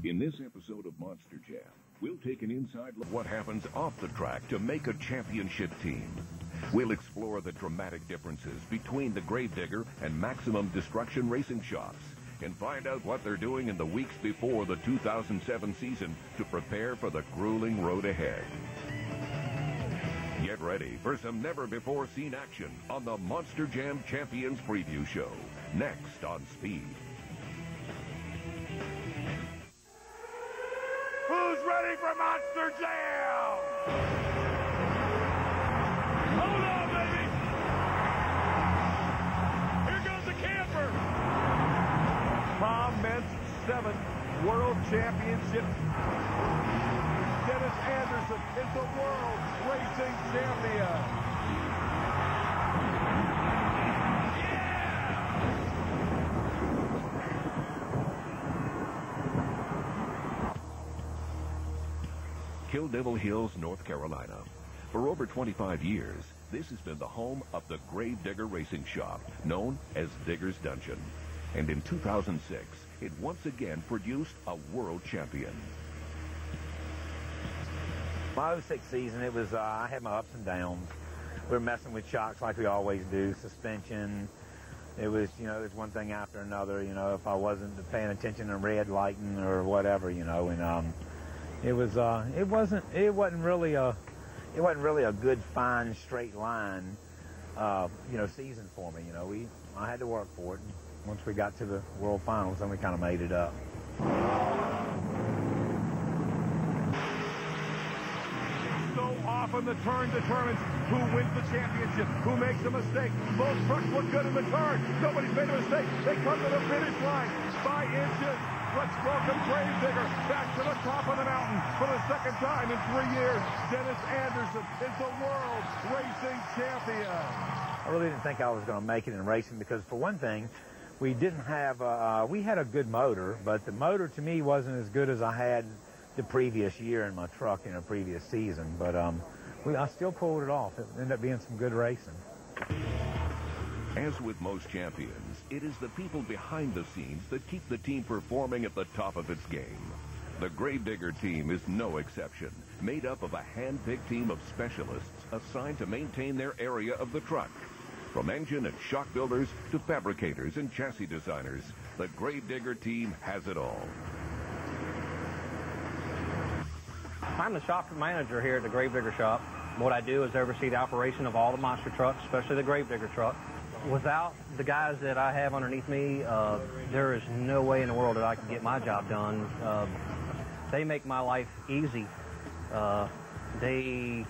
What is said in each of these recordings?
In this episode of Monster Jam, we'll take an inside look at what happens off the track to make a championship team. We'll explore the dramatic differences between the Gravedigger and Maximum Destruction racing shops and find out what they're doing in the weeks before the 2007 season to prepare for the grueling road ahead. Get ready for some never-before-seen action on the Monster Jam Champions Preview Show, next on Speed. Who's ready for Monster Jam? Hold on, baby! Here goes the camper! Tom Meents, 7th World Championship. Dennis Anderson is the World Racing Champion. Kill Devil Hills, North Carolina. For over 25 years, this has been the home of the Gravedigger Racing Shop, known as Digger's Dungeon. And in 2006, it once again produced a world champion. My 06 season, it was, I had my ups and downs. We were messing with shocks like we always do, suspension. It was, you know, it's one thing after another, you know, if I wasn't paying attention to red lighting or whatever, you know, and it wasn't really a good, fine, straight line, you know, season for me. You know, I had to work for it. And once we got to the World Finals, then we kind of made it up. So often the turn determines who wins the championship, who makes a mistake. Both trucks look good in the turn. Nobody's made a mistake. They come to the finish line by inches. Let's welcome Gravedigger back to the top of the mountain for the second time in 3 years. Dennis Anderson is the world racing champion. I really didn't think I was going to make it in racing because, for one thing, we didn't have, we had a good motor, but the motor to me wasn't as good as I had the previous year in my truck in a previous season. But I still pulled it off. It ended up being some good racing. As with most champions, it is the people behind the scenes that keep the team performing at the top of its game. The Gravedigger team is no exception, made up of a hand-picked team of specialists assigned to maintain their area of the truck. From engine and shock builders to fabricators and chassis designers, the Gravedigger team has it all. I'm the shop manager here at the Gravedigger shop. What I do is oversee the operation of all the monster trucks, especially the Gravedigger truck. Without the guys that I have underneath me, there is no way in the world that I can get my job done. They make my life easy. They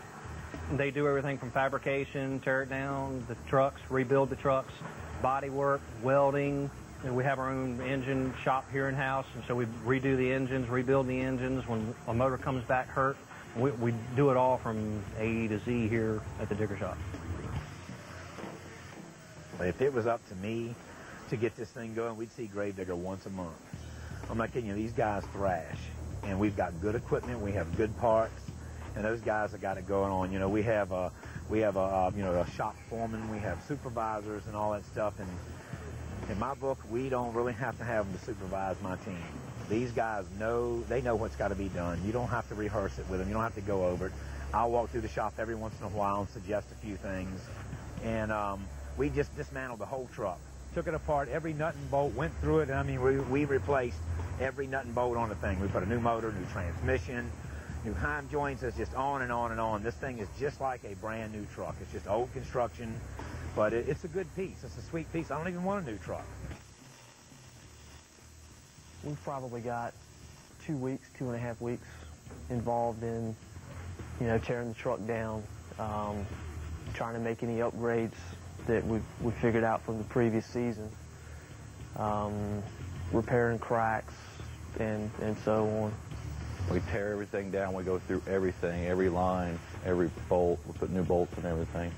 do everything from fabrication, tear it down, the trucks, rebuild the trucks, body work, welding. And we have our own engine shop here in-house, and so we redo the engines, rebuild the engines. When a motor comes back hurt, we do it all from A to Z here at the Digger shop. If it was up to me to get this thing going, we'd see Gravedigger once a month. I'm not kidding you, these guys thrash, and we've got good equipment, we have good parts, and those guys have got it going on. You know, we have a you know, a shop foreman, we have supervisors and all that stuff, and in my book, we don't really have to have them to supervise my team. These guys they know what's got to be done. You don't have to rehearse it with them. You don't have to go over it. I'll walk through the shop every once in a while and suggest a few things. And we just dismantled the whole truck. Took it apart, every nut and bolt, went through it. And I mean, we replaced every nut and bolt on the thing. We put a new motor, new transmission, new heim joints. It's just on and on and on. This thing is just like a brand new truck. It's just old construction. But it's a good piece. It's a sweet piece. I don't even want a new truck. We've probably got 2 weeks, 2.5 weeks involved in, you know, tearing the truck down, trying to make any upgrades that we figured out from the previous season, repairing cracks and so on. We tear everything down. We go through everything, every line, every bolt. We put new bolts in everything.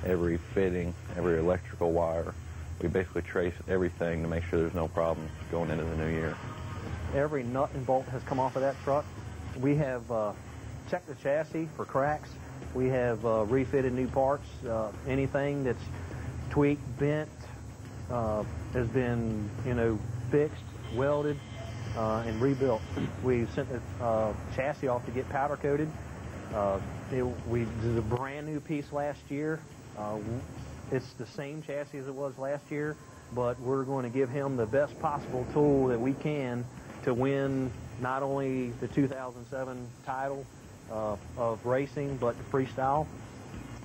Every fitting, every electrical wire. We basically trace everything to make sure there's no problems going into the new year. Every nut and bolt has come off of that truck. We have checked the chassis for cracks. We have refitted new parts. Anything that's tweaked, bent, has been, you know, fixed, welded, and rebuilt. We sent the chassis off to get powder coated. We did a brand new piece last year. It's the same chassis as it was last year, but we're going to give him the best possible tool that we can to win not only the 2007 title of racing, but the freestyle.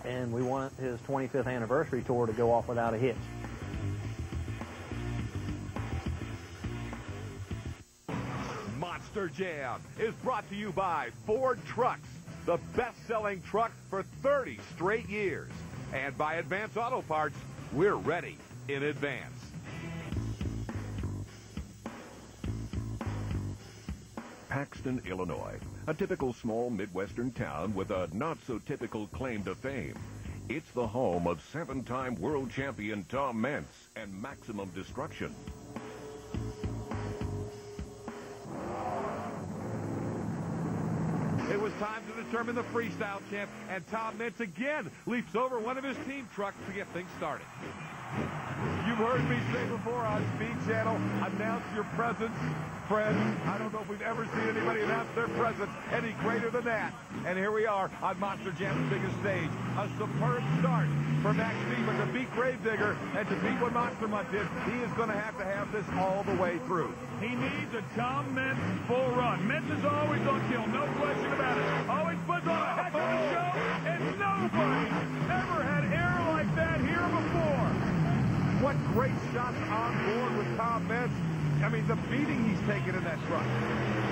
And we want his 25th anniversary tour to go off without a hitch. Monster Jam is brought to you by Ford Trucks, the best-selling truck for 30 straight years. And by Advance Auto Parts, we're ready in advance. Paxton, Illinois, a typical small Midwestern town with a not-so-typical claim to fame. It's the home of 7-time world champion Tom Meents and Maximum Destruction. It was time to determine the freestyle champ, and Tom Meents again leaps over one of his team trucks to get things started. You've heard me say before on Speed Channel, announce your presence, friends. I don't know if we've ever seen anybody announce their presence any greater than that. And here we are on Monster Jam's biggest stage. A superb start for Max Steven to beat Gravedigger and to beat what Monster Mutt did. He is going to have this all the way through. He needs a Tom Meents full run. Meents is always on kill, no question about it. Always puts on a heck of a show, and nobody ever had air like that here before. What great shots on board with Tom Meents. I mean, the beating he's taken in that truck.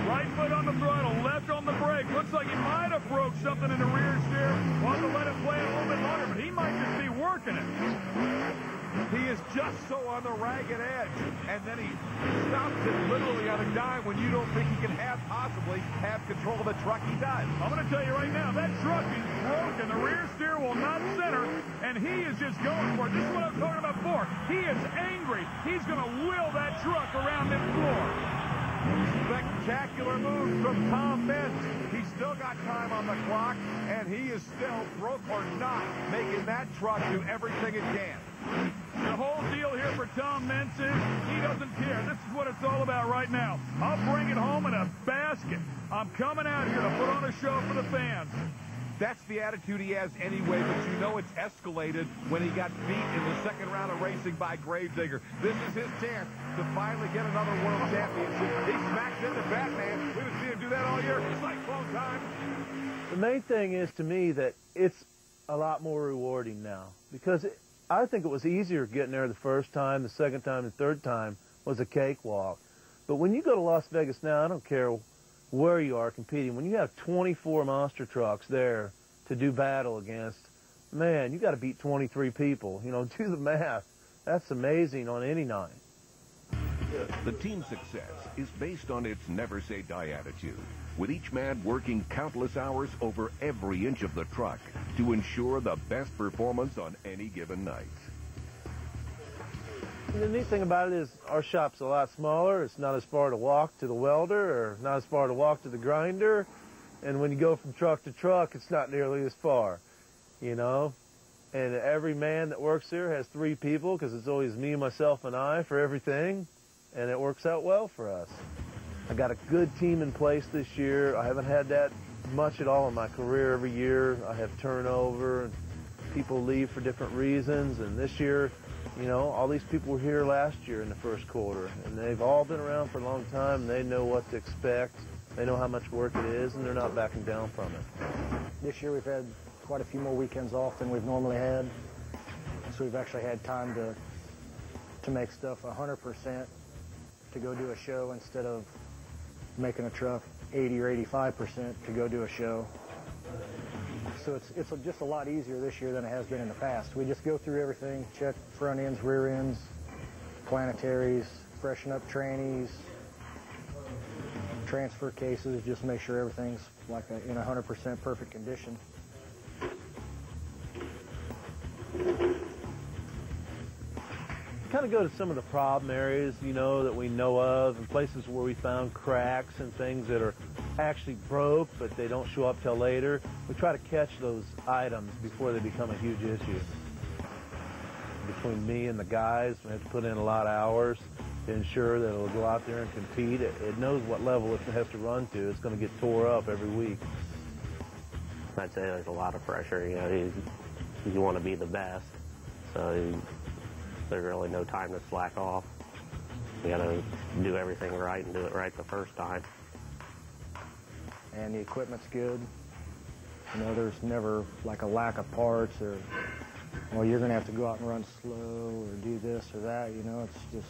Right foot on the throttle, left on the brake. Looks like he might have broke something in the rear steer. Want to let it play a little bit longer, but he might just be working it. He is just so on the ragged edge, and then he stops it literally on a dime when you don't think he can possibly have control of the truck. He does. I'm going to tell you right now, that truck is broken. The rear steer will not center, and he is just going for it. This is what I was talking about before. He is angry. He's going to will that truck around this floor. Spectacular moves from Tom Meents. He's still got time on the clock, and he is still, broke or not, making that truck do everything it can. The whole deal here for Tom Meents is he doesn't care. This is what it's all about right now. I'll bring it home in a basket. I'm coming out here to put on a show for the fans. That's the attitude he has anyway, but you know it's escalated when he got beat in the second round of racing by Gravedigger. This is his chance to finally get another world championship. He smacks into Batman. We haven't seen him do that all year. Cyclone time. The main thing is, to me, that it's a lot more rewarding now, because I think it was easier getting there the first time, the second time, the third time was a cakewalk. But when you go to Las Vegas now, I don't care where you are competing, when you have 24 monster trucks there to do battle against, man, you got to beat 23 people. You know, do the math. That's amazing on any night. The team's success is based on its never-say-die attitude, with each man working countless hours over every inch of the truck to ensure the best performance on any given night. And the neat thing about it is our shop's a lot smaller. It's not as far to walk to the welder or not as far to walk to the grinder. And when you go from truck to truck, it's not nearly as far, you know. And every man that works here has 3 people, because it's always me, myself, and I for everything. And it works out well for us. I got a good team in place this year. I haven't had that much at all in my career. Every year I have turnover and people leave for different reasons. And this year, you know, all these people were here last year in the first quarter, and they've all been around for a long time, and they know what to expect. They know how much work it is, and they're not backing down from it. This year we've had quite a few more weekends off than we've normally had, so we've actually had time to make stuff 100% to go do a show instead of making a truck 80 or 85% to go do a show. So it's just a lot easier this year than it has been in the past. We just go through everything, check front ends, rear ends, planetaries, freshen up trannies, transfer cases, just make sure everything's like in 100% perfect condition. Kind of go to some of the problem areas, you know, that we know of, and places where we found cracks and things that are actually broke, but they don't show up till later. We try to catch those items before they become a huge issue. Between me and the guys, we have to put in a lot of hours, to ensure that it'll go out there and compete. It knows what level it has to run to. It's going to get tore up every week. I'd say there's a lot of pressure. You know, you want to be the best, so there's really no time to slack off. You got to do everything right and do it right the first time. And the equipment's good. You know, there's never like a lack of parts or, well, you're going to have to go out and run slow or do this or that. You know, it's just,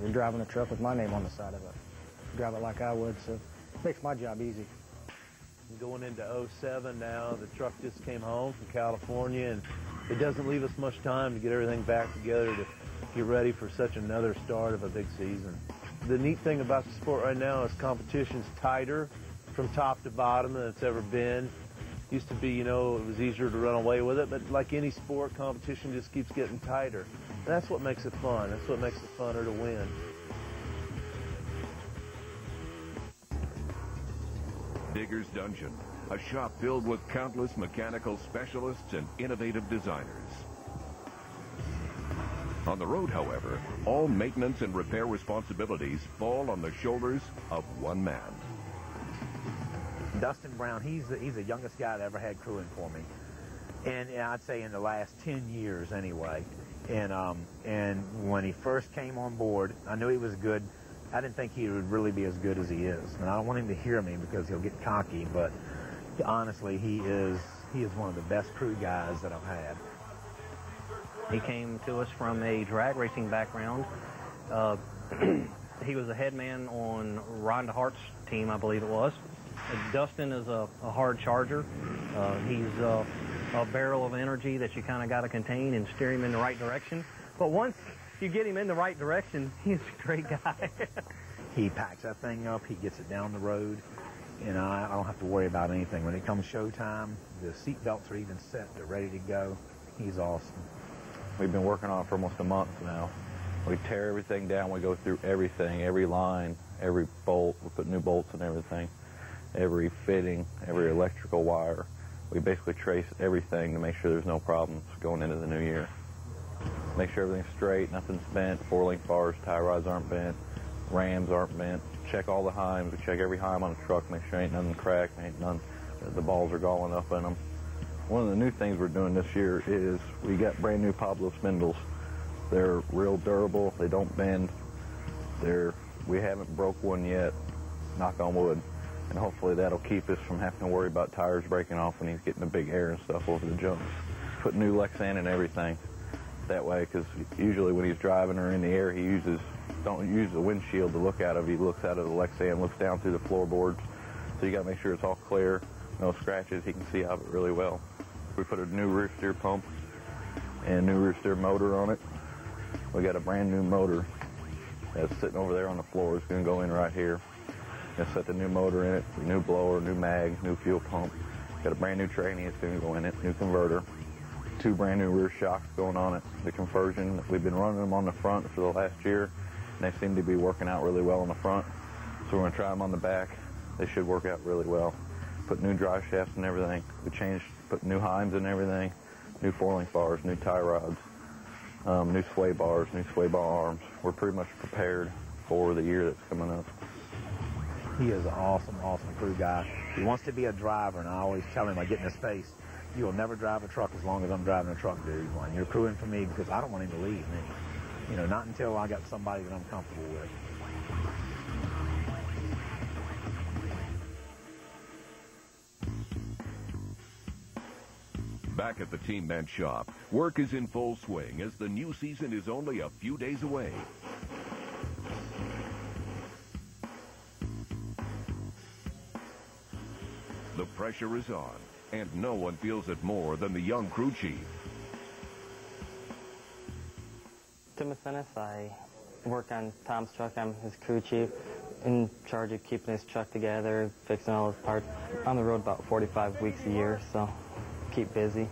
you're driving a truck with my name on the side of it. Drive it like I would, so it makes my job easy. Going into 07 now, the truck just came home from California, and it doesn't leave us much time to get everything back together to get ready for such another start of a big season. The neat thing about the sport right now is competition's tighter from top to bottom than it's ever been. Used to be, you know, it was easier to run away with it, but like any sport, competition just keeps getting tighter. And that's what makes it fun. That's what makes it funner to win. Digger's Dungeon, a shop filled with countless mechanical specialists and innovative designers. On the road, however, all maintenance and repair responsibilities fall on the shoulders of one man. Dustin Brown, he's the youngest guy that ever had crewing for me. And I'd say in the last 10 years anyway. And when he first came on board, I knew he was good. I didn't think he would really be as good as he is. And I don't want him to hear me because he'll get cocky, but honestly, he is one of the best crew guys that I've had. He came to us from a drag racing background. He was the head man on Rhonda Hart's team, I believe it was. Dustin is a hard charger. He's a barrel of energy that you kind of got to contain and steer him in the right direction. But once you get him in the right direction, he's a great guy. He packs that thing up, he gets it down the road, and I don't have to worry about anything. When it comes showtime, the seat belts are even set, they're ready to go. He's awesome. We've been working on it for almost a month now. We tear everything down, we go through everything, every line, every bolt, we put new bolts in everything, every fitting, every electrical wire. We basically trace everything to make sure there's no problems going into the new year. Make sure everything's straight, nothing's bent, 4-link bars, tie rods aren't bent, rams aren't bent. Check all the heims. We check every heim on a truck, make sure ain't nothing cracked, ain't none, the balls are galling up in them. One of the new things we're doing this year is we got brand new Pablo spindles. They're real durable, they don't bend. We haven't broke one yet, knock on wood. And hopefully that'll keep us from having to worry about tires breaking off when he's getting the big air and stuff over the jumps. Put new Lexan in everything. That way, because usually when he's driving or in the air, don't use the windshield to look out of. He looks out of the Lexan, looks down through the floorboards. So you got to make sure it's all clear, no scratches. He can see out of it really well. We put a new rear steer pump and a new rear steer motor on it. We got a brand new motor that's sitting over there on the floor. It's going to go in right here. Gonna set the new motor in it, new blower, new mag, new fuel pump. Got a brand new tranny that's going to go in it, new converter. 2 brand new rear shocks going on it. The conversion, we've been running them on the front for the last year, and they seem to be working out really well on the front. So we're going to try them on the back. They should work out really well. Put new drive shafts and everything. We put new heims and everything, new 4-link bars, new tie rods, new sway bars, new sway bar arms. We're pretty much prepared for the year that's coming up. He is an awesome, awesome crew guy. He wants to be a driver, and I always tell him, I get in his face, you will never drive a truck as long as I'm driving a truck, dude. When you're crewing for me, because I don't want him to leave me. You know, not until I got somebody that I'm comfortable with. Back at the Team Meents shop, work is in full swing as the new season is only a few days away. The pressure is on, and no one feels it more than the young crew chief. Tim Finis, I work on Tom's truck. I'm his crew chief, in charge of keeping his truck together, fixing all his parts. On the road about 45 weeks a year, so keep busy.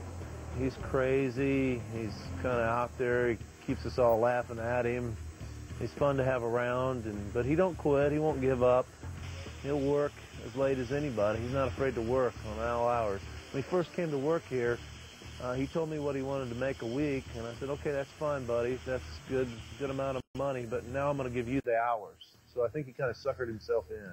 He's crazy. He's kind of out there. He keeps us all laughing at him. He's fun to have around, but he don't quit. He won't give up. He'll work as late as anybody. He's not afraid to work on all hours. When he first came to work here, He told me what he wanted to make a week, and I said, okay, that's fine, buddy. That's good amount of money, but now I'm going to give you the hours. So I think he kind of suckered himself in.